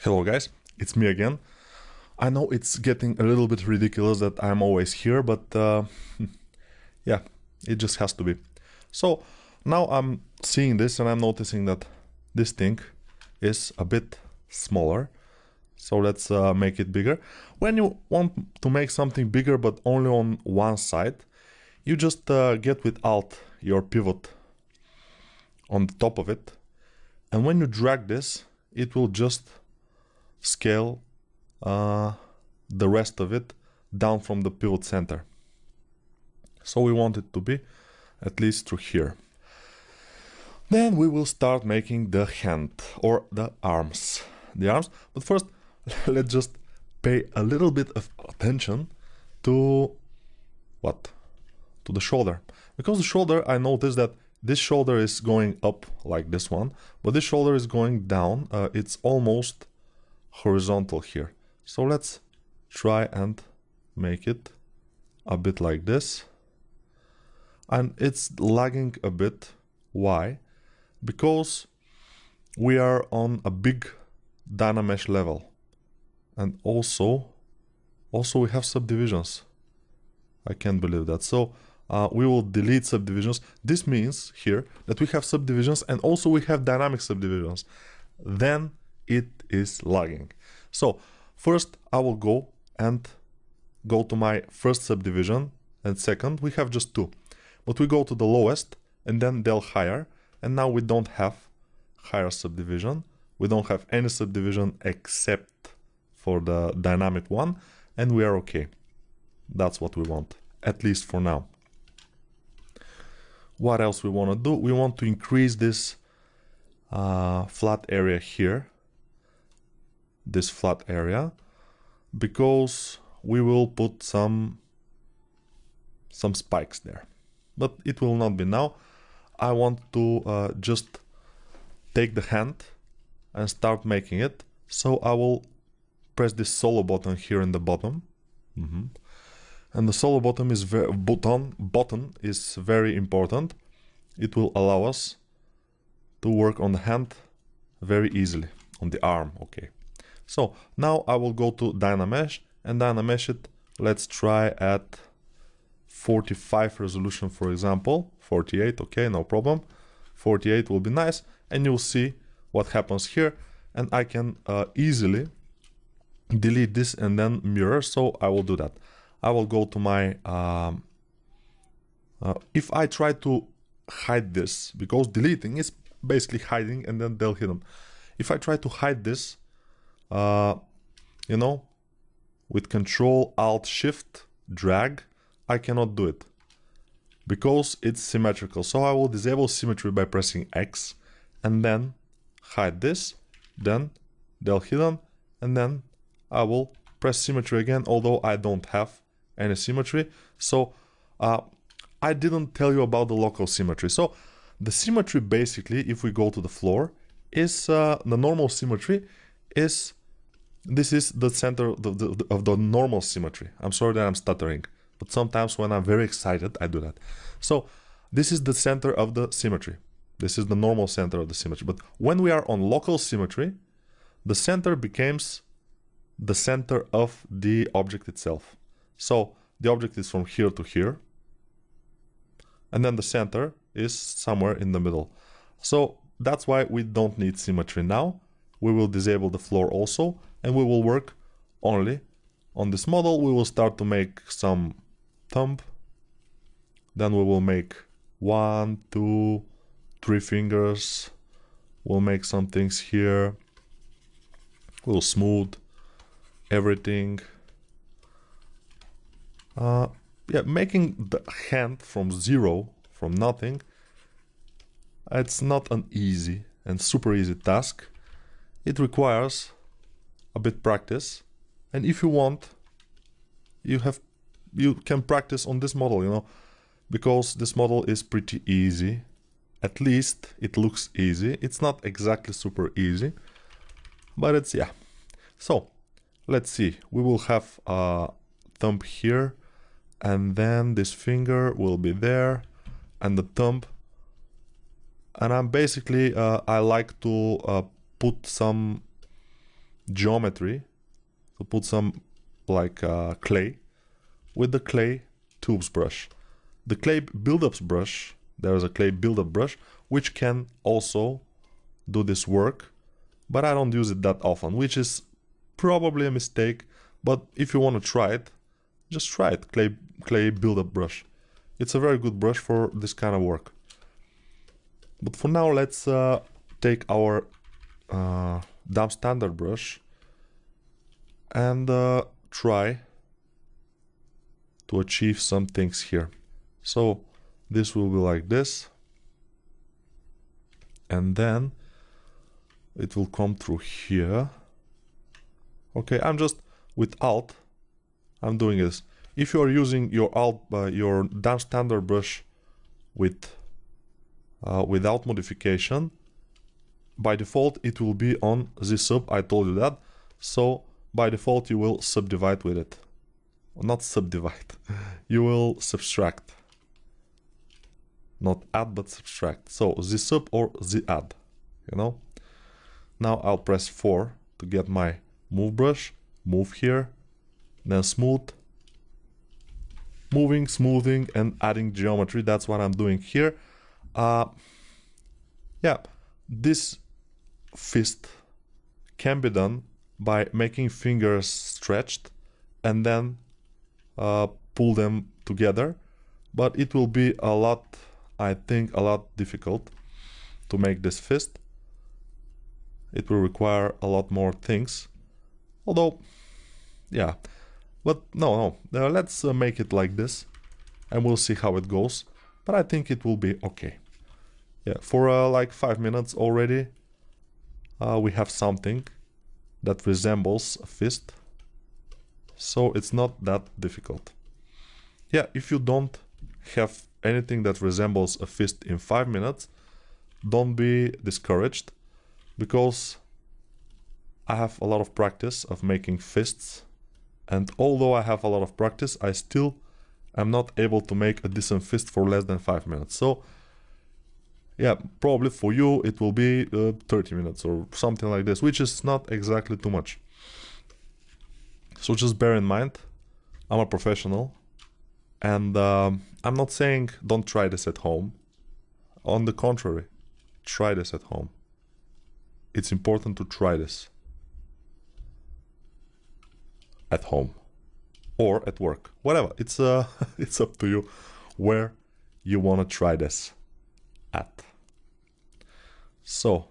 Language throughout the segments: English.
Hello guys, it's me again. I know it's getting a little bit ridiculous that I'm always here, but yeah, it just has to be. So now I'm seeing this and I'm noticing that this thing is a bit smaller. So let's make it bigger. When you want to make something bigger but only on one side, you just get with Alt your pivot on the top of it, and when you drag this, it will just scale the rest of it down from the pivot center. So we want it to be at least through here. Then we will start making the hand or the arms. But first let's just pay a little bit of attention to what? To the shoulder. Because the shoulder, I noticed that this shoulder is going up like this one, but this shoulder is going down. It's almost horizontal here. So let's try and make it a bit like this. And it's lagging a bit. Why? Because we are on a big Dynamesh level. And also we have subdivisions. I can't believe that. So we will delete subdivisions. This means here that we have subdivisions and also we have dynamic subdivisions. Then it is lagging. So first I will go to my first subdivision, and second we have just two. But we go to the lowest and then del higher, and now we don't have higher subdivision. We don't have any subdivision except for the dynamic one, and we are okay. That's what we want, at least for now. What else we want to do? We want to increase this flat area here, this flat area, because we will put some spikes there, but it will not be now. I want to just take the hand and start making it. So I will press this solo button here in the bottom. And the solo button is button is very important. It will allow us to work on the hand very easily, on the arm. Okay. So now I will go to Dynamesh and Dynamesh it. Let's try at 45 resolution, for example. 48, okay, no problem. 48 will be nice, and you'll see what happens here. And I can easily delete this and then mirror, so I will do that. I will go to my if I try to hide this, because deleting is basically hiding and then they'll hidden. If I try to hide this, you know, with Control Alt Shift drag, I cannot do it because it's symmetrical. So I will disable symmetry by pressing X and then hide this, then del hidden, and then I will press symmetry again, although I don't have any symmetry. So I didn't tell you about the local symmetry. So the symmetry, basically, if we go to the floor, is the normal symmetry is, this is the center of the normal symmetry. I'm sorry that I'm stuttering, but sometimes when I'm very excited, I do that. So this is the center of the symmetry. This is the normal center of the symmetry. But when we are on local symmetry, the center becomes the center of the object itself. So the object is from here to here, and then the center is somewhere in the middle. So that's why we don't need symmetry now. We will disable the floor also, and we will work only on this model. We will start to make some thumb. Then we will make 1, 2, 3 fingers. We'll make some things here. We'll smooth everything. Yeah, making the hand from zero, from nothing, it's not an easy and super easy task. It requires a bit practice, and if you want, you can practice on this model, you know, because this model is pretty easy. At least it looks easy. It's not exactly super easy, but it's, yeah. So let's see, we will have a thumb here, and then this finger will be there, and the thumb. And I'm basically I like to put some geometry, to put some like clay, with the clay tubes brush. The clay buildups brush, there is a clay buildup brush, which can also do this work, but I don't use it that often, which is probably a mistake. But if you want to try it, just try it. Clay buildup brush. It's a very good brush for this kind of work. But for now, let's take our dumb standard brush and try to achieve some things here. So this will be like this, and then it will come through here. Okay, I'm just with Alt, I'm doing this. If you are using your your dumb standard brush with without modification, by default it will be on Z sub. I told you that. So by default you will subdivide with it. Not subdivide. You will subtract. Not add, but subtract. So Z sub or Z add. You know. Now I'll press 4 to get my move brush. Move here. Then smooth. Moving, smoothing, and adding geometry. That's what I'm doing here. Yeah, this fist can be done by making fingers stretched and then pull them together, but it will be a lot, I think, a lot difficult to make this fist. It will require a lot more things, although, yeah, but no, let's make it like this and we'll see how it goes, but I think it will be okay. Yeah, for like 5 minutes already, we have something that resembles a fist, so it's not that difficult. Yeah, if you don't have anything that resembles a fist in 5 minutes, don't be discouraged, because I have a lot of practice of making fists, and although I have a lot of practice, I still am not able to make a decent fist for less than 5 minutes. So yeah, probably for you it will be 30 minutes or something like this, which is not exactly too much. So just bear in mind, I'm a professional, and I'm not saying don't try this at home. On the contrary, try this at home. It's important to try this at home or at work, whatever. It's it's up to you where you want to try this at. So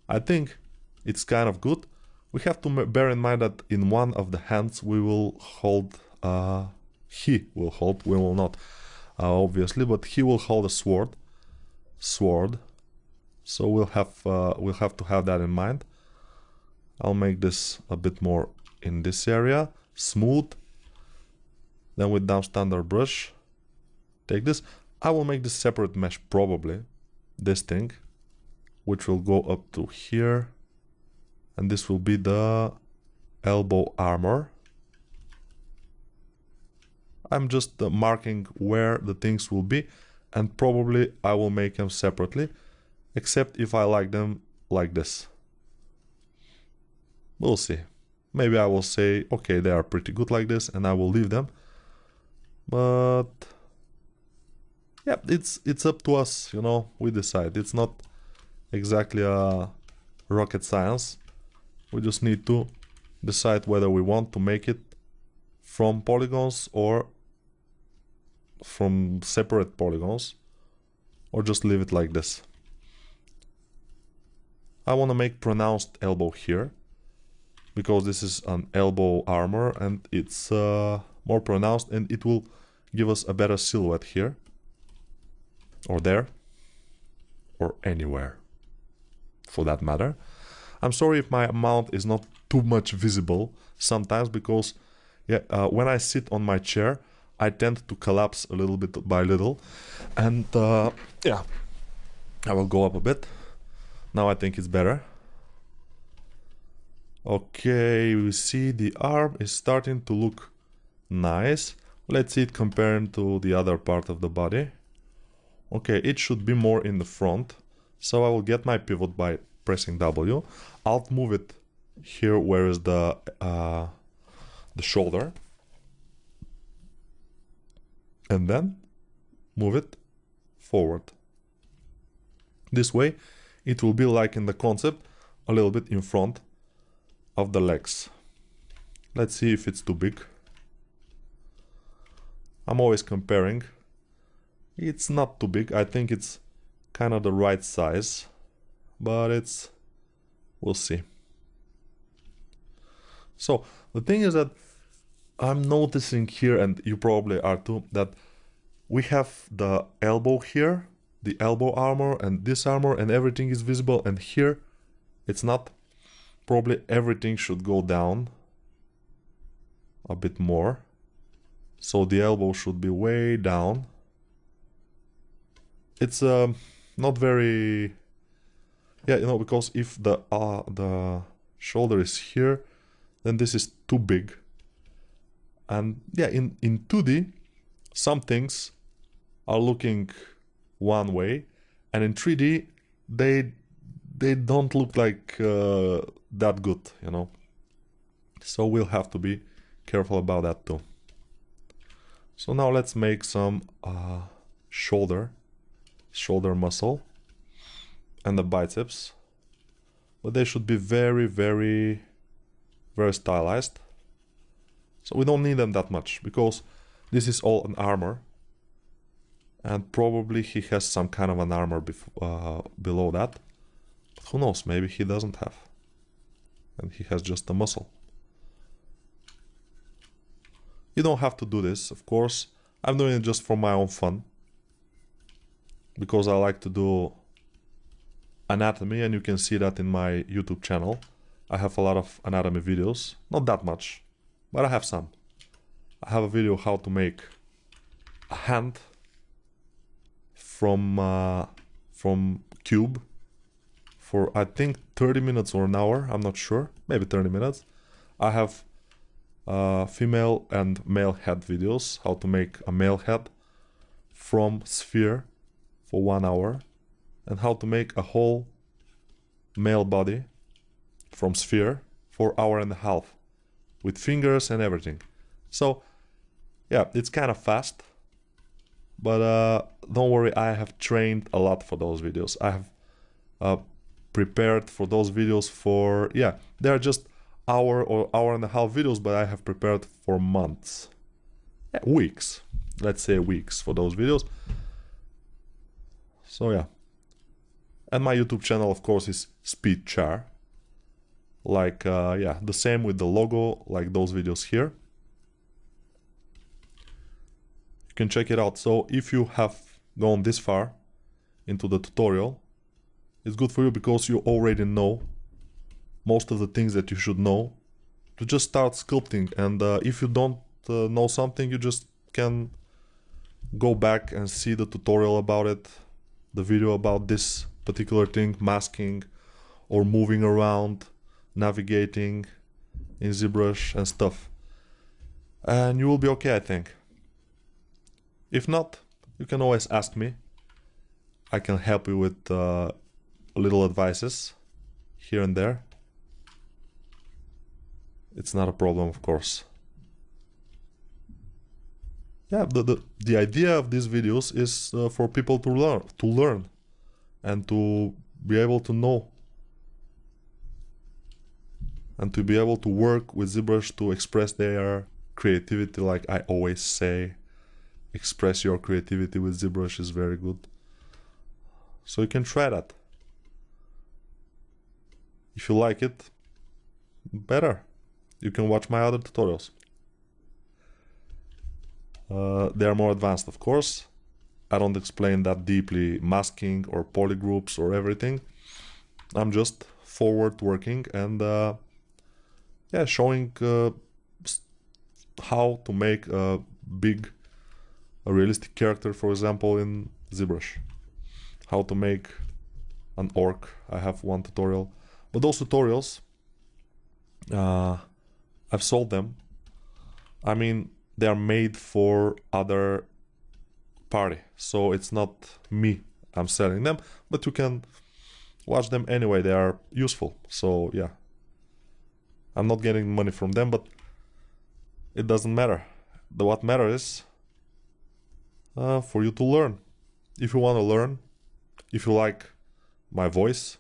I think it's kind of good. We have to bear in mind that in one of the hands we will hold, he will hold, we will not, obviously, but he will hold a sword. So we'll have to have that in mind. I'll make this a bit more in this area, smooth. Then with dumb standard brush, take this. I will make this separate mesh, probably this thing, which will go up to here, and this will be the elbow armor. I'm just marking where the things will be, and probably I will make them separately, except if I like them like this. We'll see. Maybe I will say, okay, they are pretty good like this, and I will leave them. But yeah, it's up to us, you know, we decide. It's not exactly a rocket science. We just need to decide whether we want to make it from polygons or from separate polygons, or just leave it like this. I want to make pronounced elbow here, because this is an elbow armor and it's more pronounced, and it will give us a better silhouette here, or there, or anywhere for that matter. I'm sorry if my mouth is not too much visible sometimes, because yeah, when I sit on my chair I tend to collapse a little bit by little, and yeah, I will go up a bit. Now I think it's better. Okay, we see the arm is starting to look nice. Let's see it compared to the other part of the body. Okay, it should be more in the front. So I will get my pivot by pressing W. Alt move it here where is the shoulder, and then move it forward. This way it will be like in the concept a little bit in front of the legs. Let's see if it's too big. I'm always comparing. It's not too big. I think it's kind of the right size, but we'll see. So the thing is that I'm noticing here, and you probably are too, that we have the elbow here, the elbow armor and this armor, and everything is visible, and here it's not. Probably everything should go down a bit more. So the elbow should be way down. It's not very, yeah, you know, because if the shoulder is here, then this is too big. And yeah, in 2D, some things are looking one way, and in 3D they don't look like that good, you know. So we'll have to be careful about that too. So now let's make some shoulder muscle and the biceps, but they should be very, very, very stylized. So we don't need them that much because this is all an armor, and probably he has some kind of an armor below that. But who knows, maybe he doesn't have, and he has just a muscle. You don't have to do this, of course. I'm doing it just for my own fun, because I like to do anatomy, and you can see that in my YouTube channel. I have a lot of anatomy videos, not that much, but I have some. I have a video how to make a hand from cube for I think 30 minutes or an hour, I'm not sure, maybe 30 minutes. I have female and male head videos, how to make a male head from sphere for 1 hour, and how to make a whole male body from sphere for 1.5 hours with fingers and everything. So yeah, it's kind of fast, but don't worry, I have trained a lot for those videos. I have prepared for those videos for, yeah, they're just hour or 1.5 hour videos, but I have prepared for months, yeah, weeks, let's say weeks for those videos. So yeah, and my YouTube channel of course is Speed Char, like yeah, the same with the logo, like those videos here. You can check it out. So if you have gone this far into the tutorial, it's good for you because you already know most of the things that you should know to just start sculpting. And if you don't know something, you just can go back and see the tutorial about it, the video about this particular thing, masking or moving around, navigating in ZBrush and stuff, and you will be okay, I think. If not, you can always ask me. I can help you with little advices here and there. It's not a problem, of course. Yeah, the idea of these videos is for people to learn and to be able to know and to be able to work with ZBrush to express their creativity. Like I always say, express your creativity with ZBrush is very good. So you can try that. If you like it, better. You can watch my other tutorials. They are more advanced, of course. I don't explain that deeply masking or polygroups or everything. I'm just forward working and yeah, showing how to make a realistic character, for example, in ZBrush. How to make an orc. I have one tutorial, but those tutorials, I've sold them. I mean, they are made for other party, so it's not me I'm selling them, but you can watch them anyway. They are useful, so yeah, I'm not getting money from them, but it doesn't matter. What matters is for you to learn. If you want to learn, if you like my voice,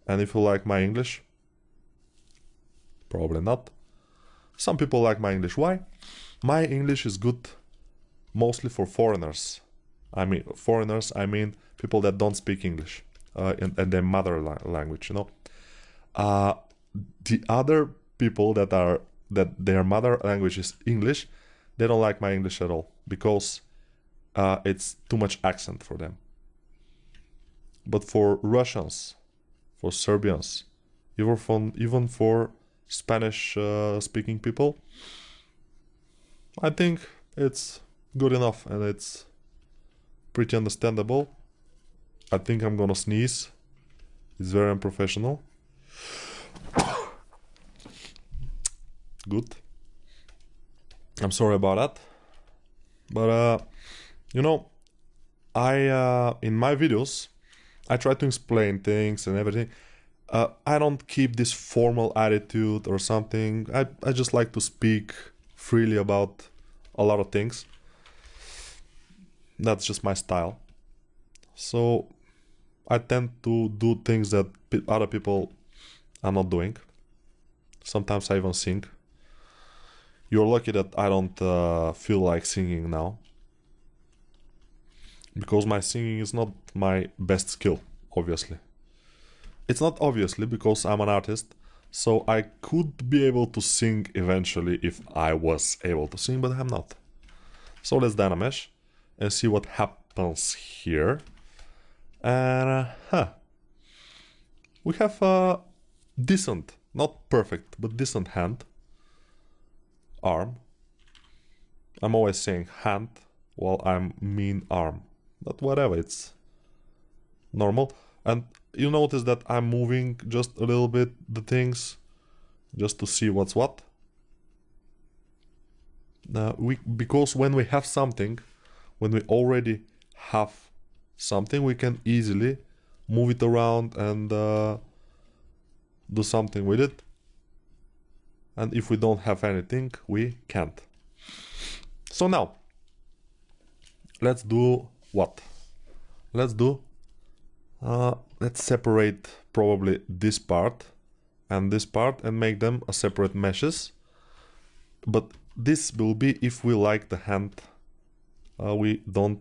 and if you like my English, probably not. Some people like my English. Why? My English is good mostly for foreigners. I mean people that don't speak English in their mother language, you know. The other people that their mother language is English, they don't like my English at all because it's too much accent for them. But for Russians, for Serbians, even for Spanish speaking people, I think it's good enough and it's pretty understandable. I think I'm gonna sneeze. It's very unprofessional. Good. I'm sorry about that. But you know, I in my videos I try to explain things and everything. I don't keep this formal attitude or something. I just like to speak freely about a lot of things. That's just my style. So I tend to do things that other people are not doing. Sometimes I even sing. You're lucky that I don't feel like singing now, because my singing is not my best skill, obviously. It's not obviously because I'm an artist, so I could be able to sing eventually if I was able to sing, but I'm not. So let's dynamesh and see what happens here. And we have a decent, not perfect, but decent hand, arm. I'm always saying hand while I mean arm, but whatever, it's normal. And you notice that I'm moving just a little bit the things just to see what's what. Because when we have something, when we already have something, we can easily move it around and do something with it. And if we don't have anything, we can't. So now, let's do what? Let's separate probably this part and make them a separate meshes. But this will be if we like the hand. We don't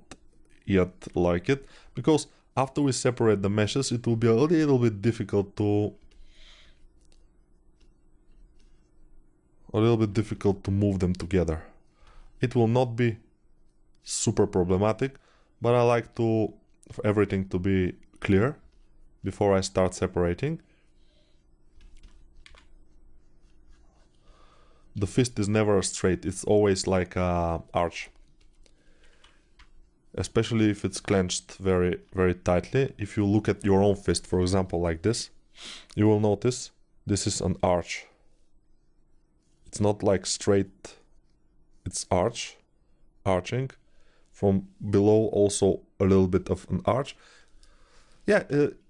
yet like it, because after we separate the meshes, it will be a little bit difficult to move them together. It will not be super problematic, but I like for everything to be clear before I start separating. The fist is never straight, it's always like an arch. Especially if it's clenched very, very tightly. If you look at your own fist, for example, like this, you will notice this is an arch. It's not like straight, it's arching. From below also a little bit of an arch. Yeah,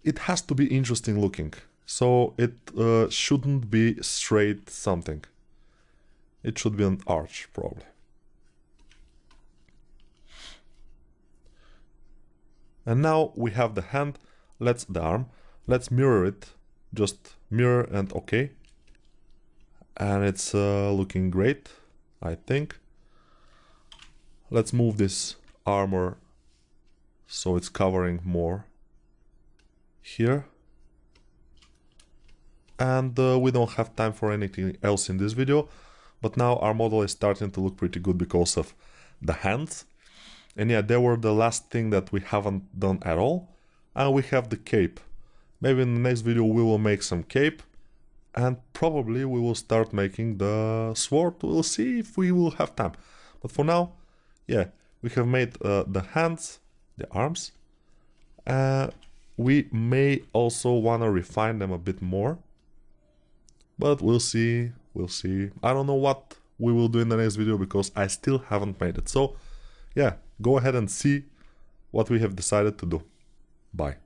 it has to be interesting looking. So it shouldn't be straight something. It should be an arch, probably. And now we have the hand, the arm. Let's mirror it. Just mirror and okay. And it's looking great, I think. Let's move this armor so it's covering more here. And we don't have time for anything else in this video, but now our model is starting to look pretty good because of the hands. And yeah, they were the last thing that we haven't done at all. And we have the cape. Maybe in the next video we will make some cape, and probably we will start making the sword. We'll see if we will have time. But for now, yeah, we have made the hands, the arms. We may also want to refine them a bit more, but we'll see. I don't know what we will do in the next video because I still haven't made it. So yeah, go ahead and see what we have decided to do. Bye.